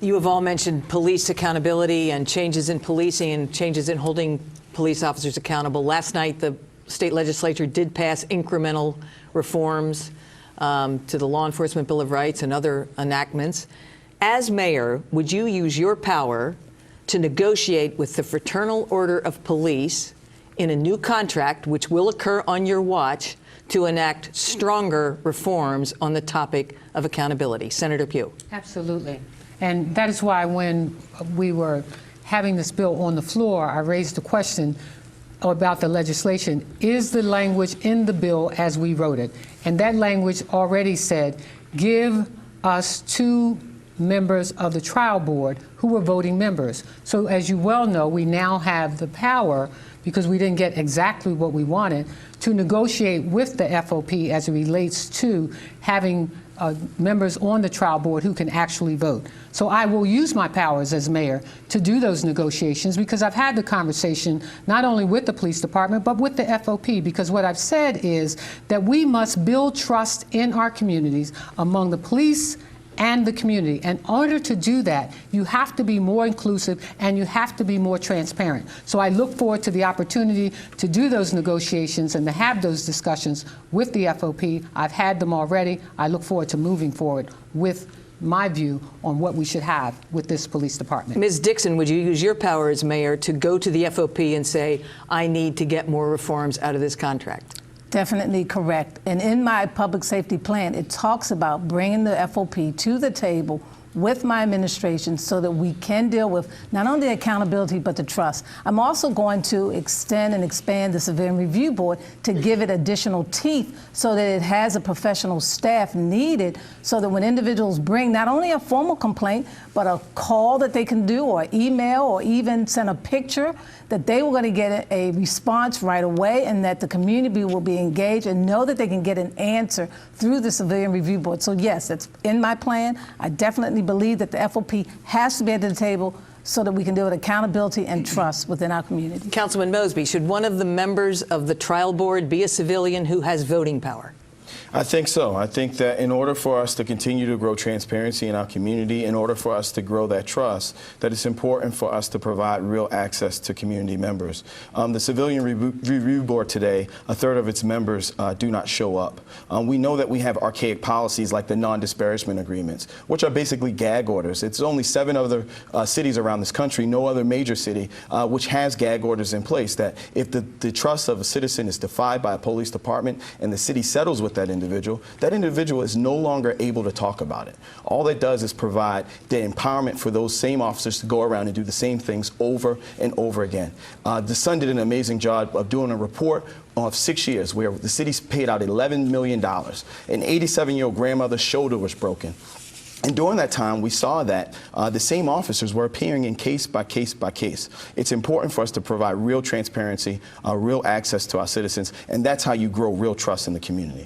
You have all mentioned police accountability and changes in policing and changes in holding police officers accountable. Last night, the state legislature did pass incremental reforms to the Law Enforcement Bill of Rights and other enactments. As mayor, would you use your power to negotiate with the Fraternal Order of Police in a new contract, which will occur on your watch, to enact stronger reforms on the topic of accountability? Senator Pugh. Absolutely. And that is why when we were having this bill on the floor, I raised the question about the legislation. Is the language in the bill as we wrote it? And that language already said, give us 2 members of the trial board who were voting members. So as you well know, we now have the power, because we didn't get exactly what we wanted, to negotiate with the FOP as it relates to having members on the trial board who can actually vote. So I will use my powers as mayor to do those negotiations, because I've had the conversation not only with the police department, but with the FOP, because what I've said is that we must build trust in our communities among the police and the community. And in order to do that, you have to be more inclusive and you have to be more transparent. So I look forward to the opportunity to do those negotiations and to have those discussions with the FOP. I've had them already. I look forward to moving forward with my view on what we should have with this police department. Ms. Dixon, would you use your power as mayor to go to the FOP and say, I need to get more reforms out of this contract? Definitely correct. And in my public safety plan, it talks about bringing the FOP to the table with my administration so that we can deal with not only the accountability but the trust. I'm also going to extend and expand the Civilian Review Board to give it additional teeth so that it has a professional staff needed, so that when individuals bring not only a formal complaint but a call that they can do, or email, or even send a picture, that they were going to get a response right away, and that the community will be engaged and know that they can get an answer through the Civilian Review Board. So yes, that's in my plan. I definitely believe that the FOP has to be at the table so that we can deal with accountability and trust within our community. Councilman Mosby, should one of the members of the trial board be a civilian who has voting power? I think so. I think that in order for us to continue to grow transparency in our community, in order for us to grow that trust, that it's important for us to provide real access to community members. The Civilian Review Board today, a third of its members do not show up. We know that we have archaic policies like the non-disparagement agreements, which are basically gag orders. It's only 7 other cities around this country, no other major city, which has gag orders in place, that if the trust of a citizen is defied by a police department and the city settles with that individual is no longer able to talk about it. All that does is provide the empowerment for those same officers to go around and do the same things over and over again. The Sun did an amazing job of doing a report of 6 years where the city's paid out $11 million. An 87-year-old grandmother's shoulder was broken. And during that time, we saw that the same officers were appearing in case by case by case. It's important for us to provide real transparency, real access to our citizens, and that's how you grow real trust in the community.